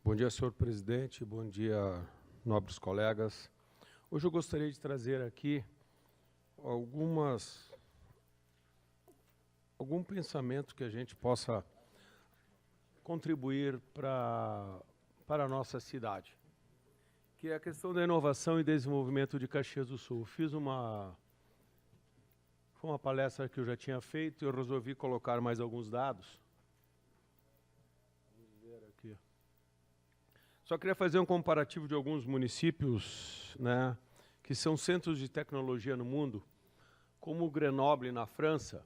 Bom dia, senhor presidente. Bom dia, nobres colegas. Hoje eu gostaria de trazer aqui algum pensamento que a gente possa contribuir para a nossa cidade, que é a questão da inovação e desenvolvimento de Caxias do Sul. Foi uma palestra que eu já tinha feito e eu resolvi colocar mais alguns dados. Vamos ver aqui. Só queria fazer um comparativo de alguns municípios, né, que são centros de tecnologia no mundo, como Grenoble, na França.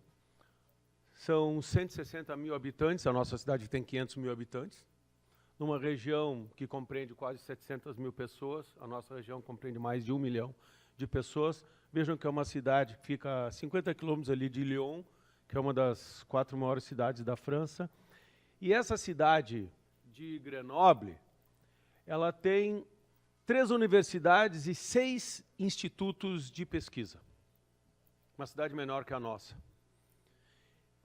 São 160 mil habitantes, a nossa cidade tem 500 mil habitantes, numa região que compreende quase 700 mil pessoas, a nossa região compreende mais de 1 milhão de pessoas. Vejam que é uma cidade que fica a 50 quilômetros ali de Lyon, que é uma das 4 maiores cidades da França. E essa cidade de Grenoble, ela tem 3 universidades e 6 institutos de pesquisa. Uma cidade menor que a nossa.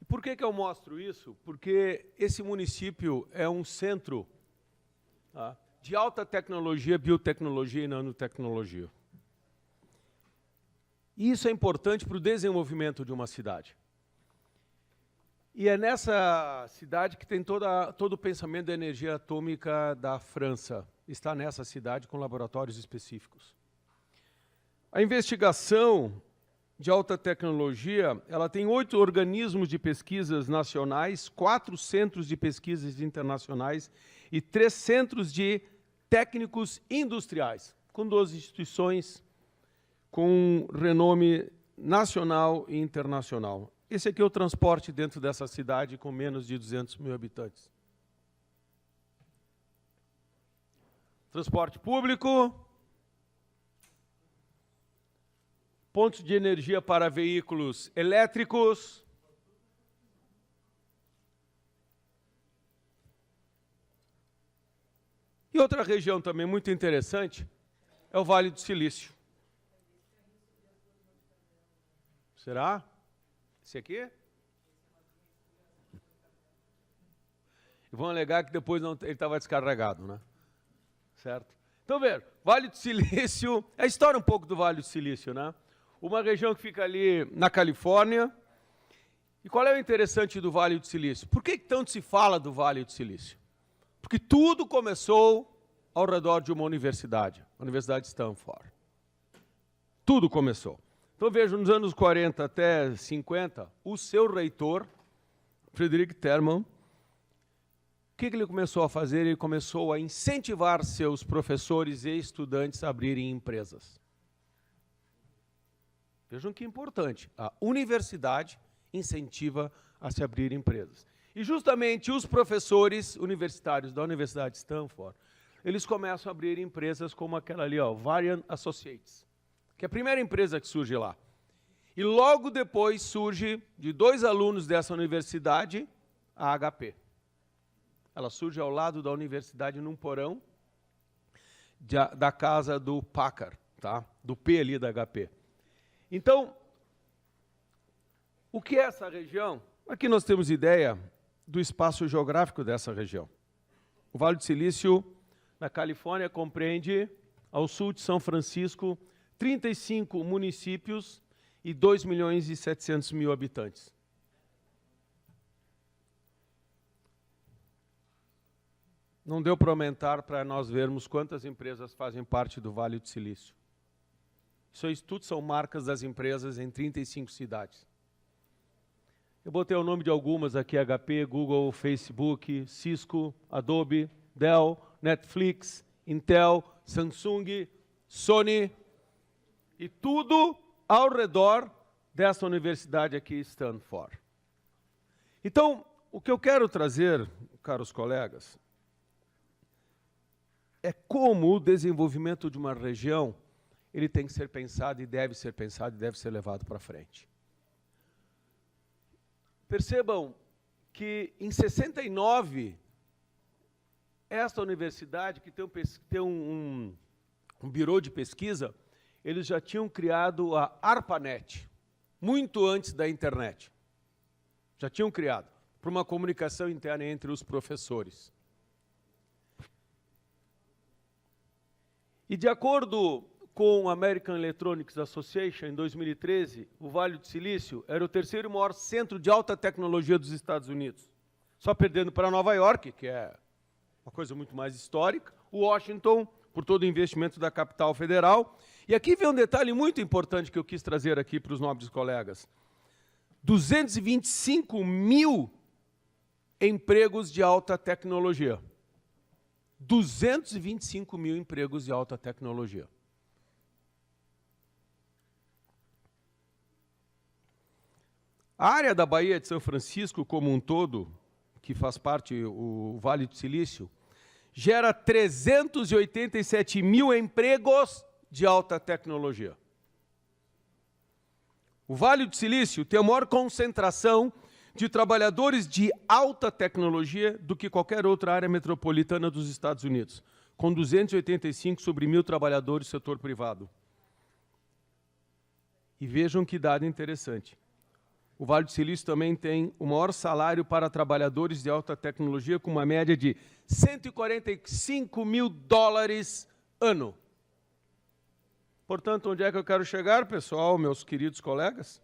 E por que eu mostro isso? Porque esse município é um centro de alta tecnologia, biotecnologia e nanotecnologia. E isso é importante para o desenvolvimento de uma cidade. E é nessa cidade que tem todo o pensamento da energia atômica da França. Está nessa cidade com laboratórios específicos. A investigação de alta tecnologia, ela tem 8 organismos de pesquisas nacionais, 4 centros de pesquisas internacionais e 3 centros de técnicos industriais, com 2 instituições com renome nacional e internacional. Esse aqui é o transporte dentro dessa cidade com menos de 200 mil habitantes. Transporte público, pontos de energia para veículos elétricos, e outra região também muito interessante é o Vale do Silício. Será? Esse aqui? E vão alegar que depois não, ele estava descarregado, né? Certo? Então, ver, Vale do Silício, a história um pouco do Vale do Silício, né? Uma região que fica ali na Califórnia. E qual é o interessante do Vale do Silício? Por que tanto se fala do Vale do Silício? Porque tudo começou ao redor de uma universidade, a Universidade de Stanford. Tudo começou. Então, veja, nos anos 40 até 50, o seu reitor, Frederic Terman, o que ele começou a fazer? Ele começou a incentivar seus professores e estudantes a abrirem empresas. Vejam que importante, a universidade incentiva a se abrir empresas. E justamente os professores universitários da Universidade de Stanford, eles começam a abrir empresas como aquela ali, Varian Associates, que é a primeira empresa que surge lá. E logo depois surge, de 2 alunos dessa universidade, a HP. Ela surge ao lado da universidade, num porão da casa do Packard, tá? Do P ali da HP. Então, o que é essa região? Aqui nós temos ideia do espaço geográfico dessa região. O Vale do Silício, na Califórnia, compreende, ao sul de São Francisco, 35 municípios e 2 milhões e 700 mil habitantes. Não deu para aumentar para nós vermos quantas empresas fazem parte do Vale do Silício. Isso tudo são marcas das empresas em 35 cidades. Eu botei o nome de algumas aqui, HP, Google, Facebook, Cisco, Adobe, Dell, Netflix, Intel, Samsung, Sony, e tudo ao redor dessa universidade aqui, Stanford. Então, o que eu quero trazer, caros colegas, é como o desenvolvimento de uma região ele tem que ser pensado e deve ser levado para frente. Percebam que, em 69, esta universidade, que tem um birô de pesquisa, eles já tinham criado a ARPANET, muito antes da internet. Já tinham criado, para uma comunicação interna entre os professores. E de acordo com a American Electronics Association, em 2013, o Vale do Silício era o terceiro maior centro de alta tecnologia dos Estados Unidos, só perdendo para Nova York, que é uma coisa muito mais histórica, Washington, por todo o investimento da capital federal. E aqui vem um detalhe muito importante que eu quis trazer aqui para os nobres colegas. 225 mil empregos de alta tecnologia. 225 mil empregos de alta tecnologia. A área da Baía de São Francisco como um todo, que faz parte o Vale do Silício, gera 387 mil empregos de alta tecnologia. O Vale do Silício tem a maior concentração de trabalhadores de alta tecnologia do que qualquer outra área metropolitana dos Estados Unidos, com 285 sobre 1.000 trabalhadores do setor privado. E vejam que dado interessante. O Vale do Silício também tem o maior salário para trabalhadores de alta tecnologia, com uma média de 145 mil dólares ano. Portanto, onde é que eu quero chegar, pessoal, meus queridos colegas?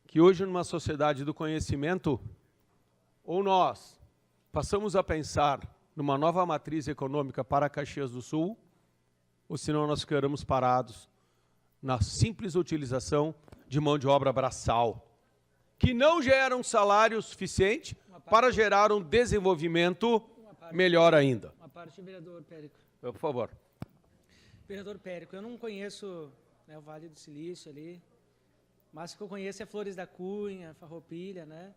Que hoje, numa sociedade do conhecimento, ou nós passamos a pensar numa nova matriz econômica para Caxias do Sul, ou senão nós ficaremos parados na simples utilização de mão de obra braçal, que não gera um salário suficiente para gerar um desenvolvimento melhor ainda. Uma parte, vereador Périco. Por favor. Vereador Périco, eu não conheço, né, o Vale do Silício ali, mas o que eu conheço é Flores da Cunha, Farroupilha, né,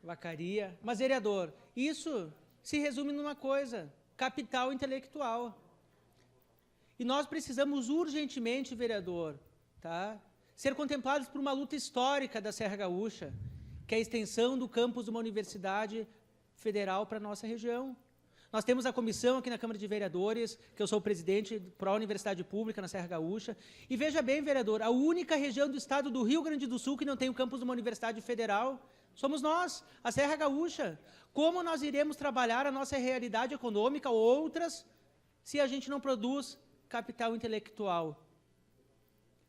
Vacaria. Mas, vereador, isso se resume numa coisa: capital intelectual. E nós precisamos urgentemente, vereador, tá, ser contemplados por uma luta histórica da Serra Gaúcha, que é a extensão do campus de uma universidade federal para a nossa região. Nós temos a comissão aqui na Câmara de Vereadores, que eu sou o presidente para a Universidade Pública na Serra Gaúcha. E veja bem, vereador, a única região do estado do Rio Grande do Sul que não tem um campus de uma universidade federal somos nós, a Serra Gaúcha. Como nós iremos trabalhar a nossa realidade econômica ou outras se a gente não produz capital intelectual?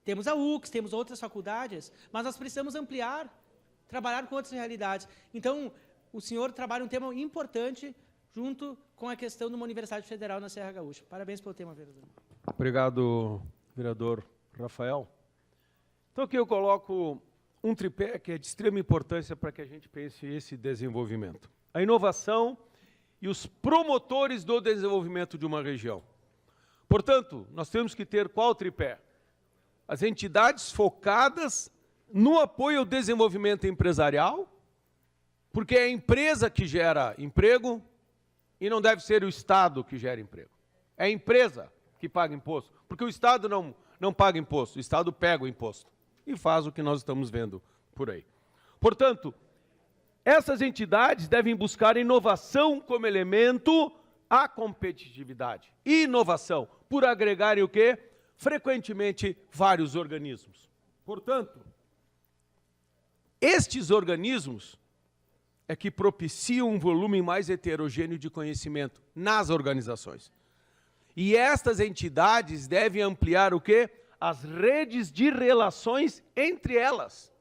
Temos a UX, temos outras faculdades, mas nós precisamos ampliar, trabalhar com outras realidades. Então, o senhor trabalha um tema importante junto com a questão de uma universidade federal na Serra Gaúcha. Parabéns pelo tema, vereador. Obrigado, vereador Rafael. Então, aqui eu coloco um tripé que é de extrema importância para que a gente pense esse desenvolvimento. A inovação e os promotores do desenvolvimento de uma região. Portanto, nós temos que ter qual tripé? As entidades focadas no apoio ao desenvolvimento empresarial, porque é a empresa que gera emprego e não deve ser o Estado que gera emprego. É a empresa que paga imposto, porque o Estado não paga imposto, o Estado pega o imposto e faz o que nós estamos vendo por aí. Portanto, essas entidades devem buscar inovação como elemento à competitividade. E inovação, por agregarem o quê? Frequentemente, vários organismos. Portanto, estes organismos é que propiciam um volume mais heterogêneo de conhecimento nas organizações. E estas entidades devem ampliar o quê? As redes de relações entre elas.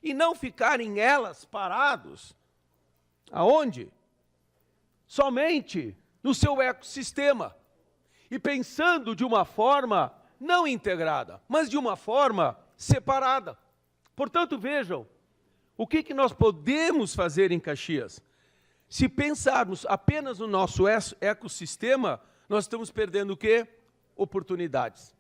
E não ficarem elas parados. Aonde? Somente no seu ecossistema. E pensando de uma forma não integrada, mas de uma forma separada. Portanto, vejam, o que nós podemos fazer em Caxias? Se pensarmos apenas no nosso ecossistema, nós estamos perdendo o quê? Oportunidades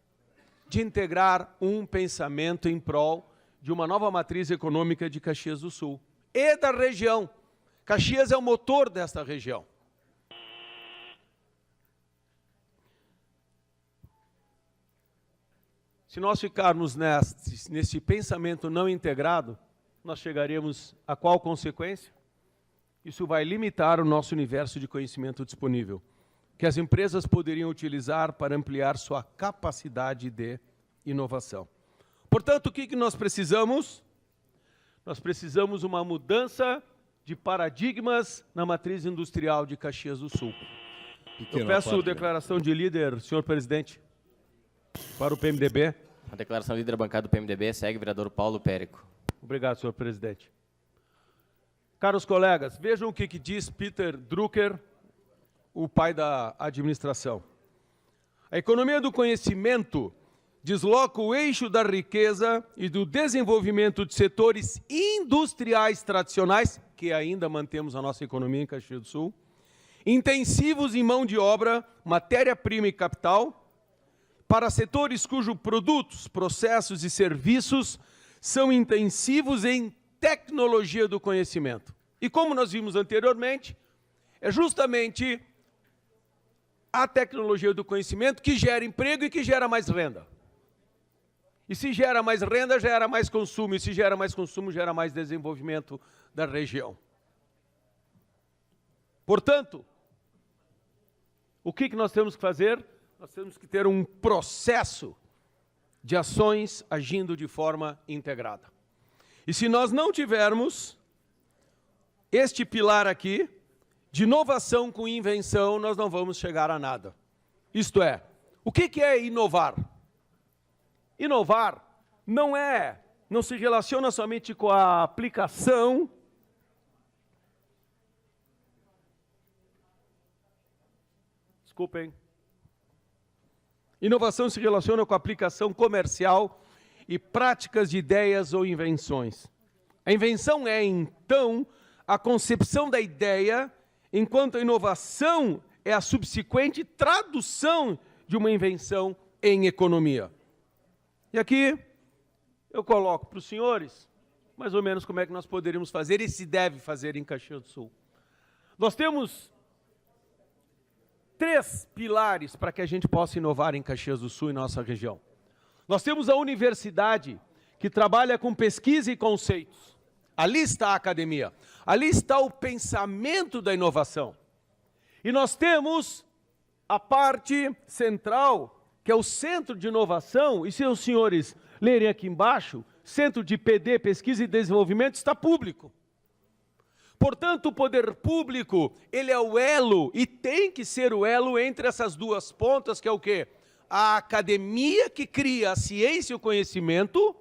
de integrar um pensamento em prol de uma nova matriz econômica de Caxias do Sul e da região. Caxias é o motor desta região. Se nós ficarmos nesse pensamento não integrado, nós chegaremos a qual consequência? Isso vai limitar o nosso universo de conhecimento disponível, que as empresas poderiam utilizar para ampliar sua capacidade de inovação. Portanto, o que nós precisamos? Nós precisamos uma mudança de paradigmas na matriz industrial de Caxias do Sul. Eu peço declaração de líder, senhor presidente, para o PMDB. A declaração de líder da bancada do PMDB segue o vereador Paulo Périco. Obrigado, senhor presidente. Caros colegas, vejam o que diz Peter Drucker, o pai da administração. A economia do conhecimento desloca o eixo da riqueza e do desenvolvimento de setores industriais tradicionais, que ainda mantemos a nossa economia em Caxias do Sul, intensivos em mão de obra, matéria-prima e capital, para setores cujos produtos, processos e serviços são intensivos em tecnologia do conhecimento. E como nós vimos anteriormente, é justamente a tecnologia do conhecimento que gera emprego e que gera mais renda. E se gera mais renda, gera mais consumo. E se gera mais consumo, gera mais desenvolvimento da região. Portanto, o que nós temos que fazer? Nós temos que ter um processo de ações agindo de forma integrada. E se nós não tivermos este pilar aqui, de inovação com invenção, nós não vamos chegar a nada. Isto é, o que é inovar? Inovar não se relaciona somente com a aplicação Inovação se relaciona com a aplicação comercial e práticas de ideias ou invenções. A invenção é, então, a concepção da ideia, enquanto a inovação é a subsequente tradução de uma invenção em economia. E aqui eu coloco para os senhores, mais ou menos, como é que nós poderíamos fazer e se deve fazer em Caxias do Sul. Nós temos 3 pilares para que a gente possa inovar em Caxias do Sul e nossa região. Nós temos a universidade, que trabalha com pesquisa e conceitos. Ali está a academia. Ali está o pensamento da inovação. E nós temos a parte central, que é o Centro de Inovação, e se os senhores lerem aqui embaixo, Centro de PD, Pesquisa e Desenvolvimento, está público. Portanto, o poder público, ele é o elo, e tem que ser o elo entre essas duas pontas, que é o quê? A academia que cria a ciência e o conhecimento,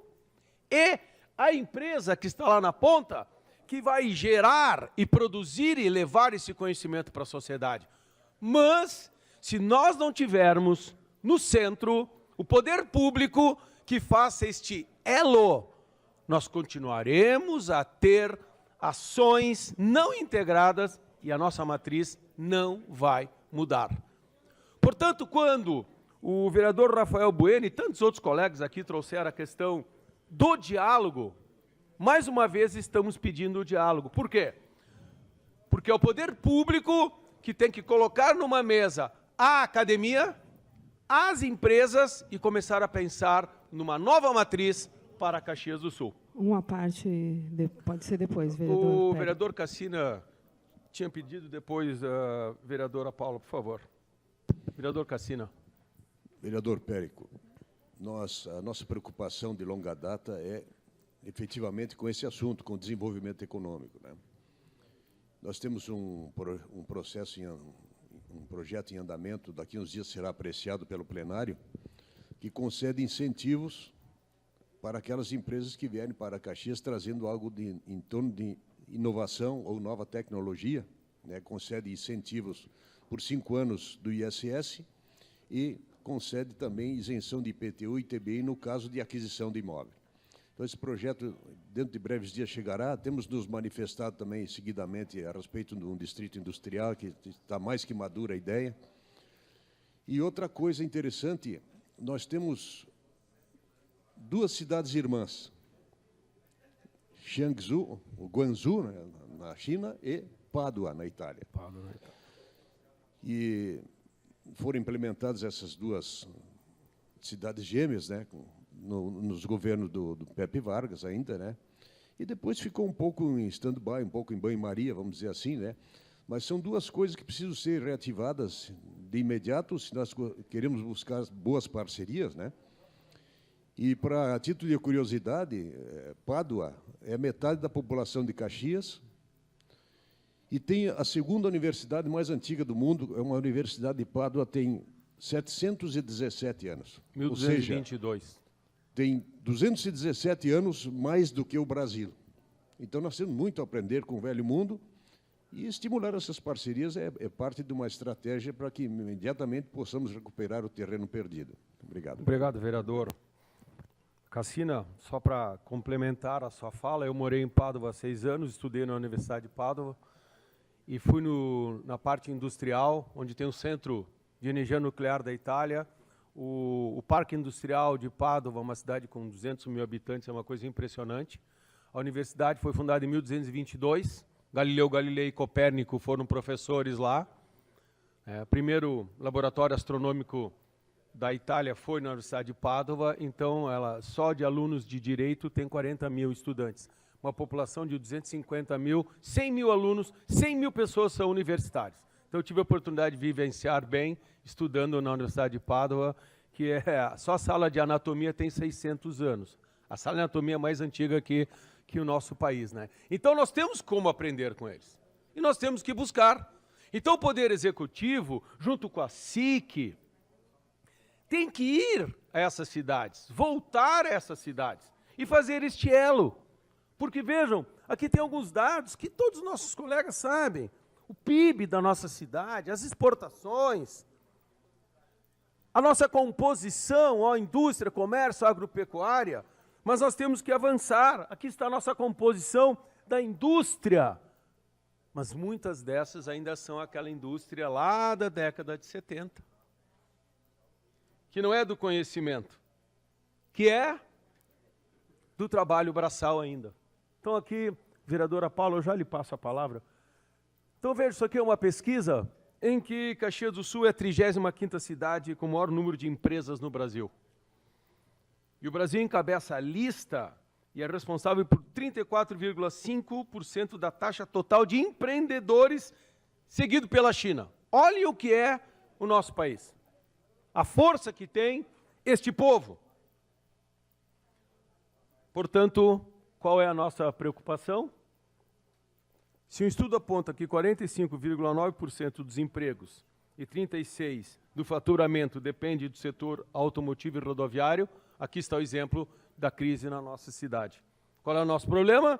e a empresa que está lá na ponta, que vai gerar e produzir e levar esse conhecimento para a sociedade. Mas, se nós não tivermos no centro o poder público que faça este elo, nós continuaremos a ter ações não integradas e a nossa matriz não vai mudar. Portanto, quando o vereador Rafael Bueno e tantos outros colegas aqui trouxeram a questão do diálogo, mais uma vez estamos pedindo o diálogo. Por quê? Porque é o poder público que tem que colocar numa mesa a academia, as empresas e começar a pensar numa nova matriz para Caxias do Sul. Uma parte, pode ser depois, vereador. O vereador Cassina tinha pedido depois, vereadora Paula, por favor. Vereador Cassina. Vereador Périco, a nossa preocupação de longa data é efetivamente com esse assunto, com o desenvolvimento econômico, né? Nós temos um projeto em andamento, daqui a uns dias será apreciado pelo plenário, que concede incentivos para aquelas empresas que vierem para Caxias trazendo algo em torno de inovação ou nova tecnologia, né? Concede incentivos por 5 anos do ISS e concede também isenção de IPTU e ITBI no caso de aquisição de imóvel. Então, esse projeto, dentro de breves dias, chegará. Temos nos manifestado também, seguidamente, a respeito de um distrito industrial, que está mais que madura a ideia. E outra coisa interessante, nós temos 2 cidades irmãs, Jiangsu, o Guangzhou, né, na China, e Pádua, na Itália. E foram implementadas essas 2 cidades gêmeas, né, nos governos do Pepe Vargas ainda, né, e depois ficou um pouco em stand-by, um pouco em banho-maria, vamos dizer assim, né, mas são 2 coisas que precisam ser reativadas de imediato se nós queremos buscar boas parcerias, né. E, a título de curiosidade, Pádua é metade da população de Caxias E tem a segunda universidade mais antiga do mundo, é uma universidade de Pádua, tem 717 anos. 1222. Ou seja, tem 217 anos mais do que o Brasil. Então, nós temos muito a aprender com o velho mundo e estimular essas parcerias é parte de uma estratégia para que imediatamente possamos recuperar o terreno perdido. Obrigado. Obrigado, vereador. Cassina, só para complementar a sua fala, eu morei em Pádua há 6 anos, estudei na Universidade de Pádua e fui na parte industrial, onde tem o Centro de Energia Nuclear da Itália. O Parque Industrial de Pádua, uma cidade com 200 mil habitantes, é uma coisa impressionante. A universidade foi fundada em 1222, Galileu Galilei e Copérnico foram professores lá. O primeiro laboratório astronômico da Itália foi na Universidade de Pádua, então ela só de alunos de direito tem 40 mil estudantes. Uma população de 250 mil, 100 mil alunos, 100 mil pessoas são universitários. Então eu tive a oportunidade de vivenciar bem, estudando na Universidade de Pádua, que só a sala de anatomia tem 600 anos. A sala de anatomia é mais antiga que o nosso país, né? Então nós temos como aprender com eles. E nós temos que buscar. Então o Poder Executivo, junto com a SIC, tem que ir a essas cidades, voltar a essas cidades e fazer este elo. Porque, vejam, aqui tem alguns dados que todos os nossos colegas sabem. O PIB da nossa cidade, as exportações, a nossa composição, a indústria, comércio, agropecuária, mas nós temos que avançar. Aqui está a nossa composição da indústria. Mas muitas dessas ainda são aquela indústria lá da década de 70. Que não é do conhecimento, que é do trabalho braçal ainda. Então aqui, vereadora Paula, eu já lhe passo a palavra. Então veja, isso aqui é uma pesquisa em que Caxias do Sul é a 35ª cidade com o maior número de empresas no Brasil. E o Brasil encabeça a lista e é responsável por 34,5% da taxa total de empreendedores, seguido pela China. Olhem o que é o nosso país. A força que tem este povo. Portanto, qual é a nossa preocupação? Se um estudo aponta que 45,9% dos empregos e 36% do faturamento depende do setor automotivo e rodoviário, aqui está o exemplo da crise na nossa cidade. Qual é o nosso problema?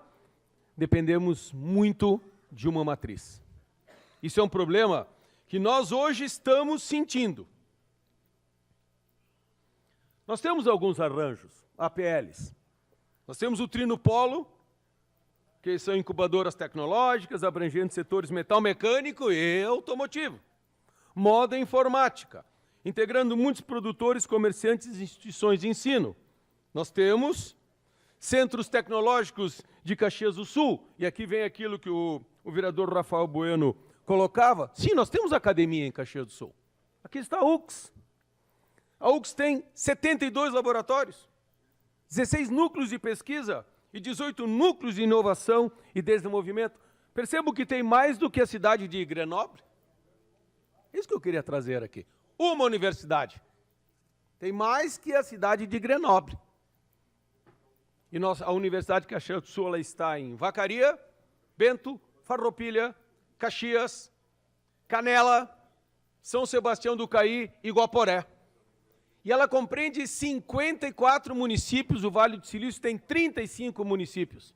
Dependemos muito de uma matriz. Isso é um problema que nós hoje estamos sentindo. Nós temos alguns arranjos, APLs. Nós temos o Trinopolo, que são incubadoras tecnológicas, abrangendo setores metal mecânico e automotivo. Moda informática, integrando muitos produtores, comerciantes e instituições de ensino. Nós temos centros tecnológicos de Caxias do Sul, e aqui vem aquilo que o vereador Rafael Bueno colocava. Sim, nós temos academia em Caxias do Sul. Aqui está a UX. A UX tem 72 laboratórios, 16 núcleos de pesquisa e 18 núcleos de inovação e desenvolvimento. Percebo que tem mais do que a cidade de Grenoble. Isso que eu queria trazer aqui. Uma universidade. Tem mais que a cidade de Grenoble. E a Universidade de Caxias do Sul ela está em Vacaria, Bento, Farroupilha, Caxias, Canela, São Sebastião do Caí e Guaporé. E ela compreende 54 municípios, o Vale do Silício tem 35 municípios.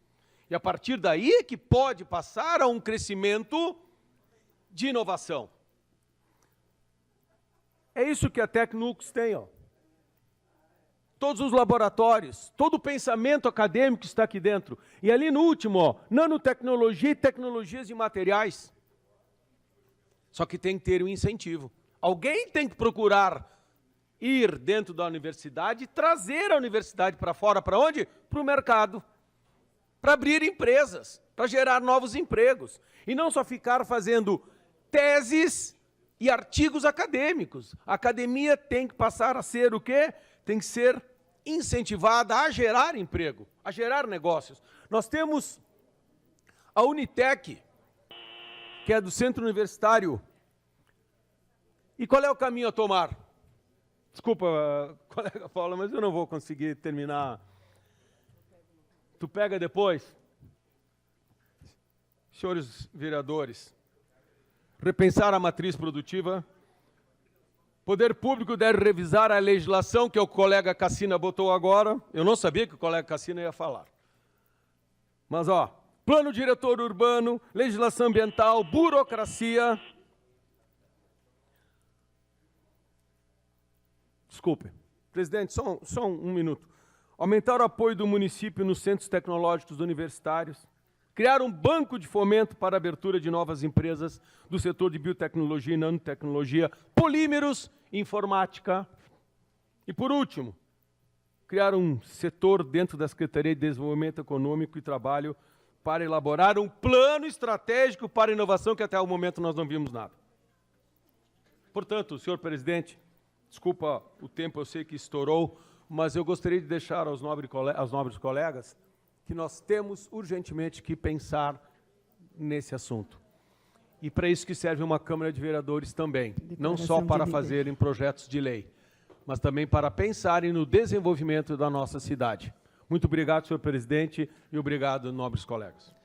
E a partir daí é que pode passar a um crescimento de inovação. É isso que a Tecnux tem, ó. Todos os laboratórios, todo o pensamento acadêmico está aqui dentro. E ali no último, ó, nanotecnologia e tecnologias de materiais. Só que tem que ter um incentivo. Alguém tem que procurar ir dentro da universidade e trazer a universidade para fora, para onde? Para o mercado. Para abrir empresas, para gerar novos empregos. E não só ficar fazendo teses e artigos acadêmicos. A academia tem que passar a ser o quê? Tem que ser incentivada a gerar emprego, a gerar negócios. Nós temos a Unitec, que é do Centro Universitário. E qual é o caminho a tomar? Desculpa, colega Paula, mas eu não vou conseguir terminar. Tu pega depois? senhores vereadores, repensar a matriz produtiva. Poder Público deve revisar a legislação que o colega Cassina botou agora. Eu não sabia que o colega Cassina ia falar. Mas, ó, plano diretor urbano, legislação ambiental, burocracia. Desculpe. Presidente, só um minuto. Aumentar o apoio do município nos centros tecnológicos universitários. Criar um banco de fomento para a abertura de novas empresas do setor de biotecnologia e nanotecnologia, polímeros, informática. E, por último, criar um setor dentro da Secretaria de Desenvolvimento Econômico e Trabalho para elaborar um plano estratégico para a inovação, que até o momento nós não vimos nada. Portanto, senhor presidente, desculpa o tempo, eu sei que estourou, mas eu gostaria de deixar aos nobres colegas que nós temos urgentemente que pensar nesse assunto. E para isso que serve uma Câmara de Vereadores também, não só para fazerem projetos de lei, mas também para pensarem no desenvolvimento da nossa cidade. Muito obrigado, senhor presidente, e obrigado, nobres colegas.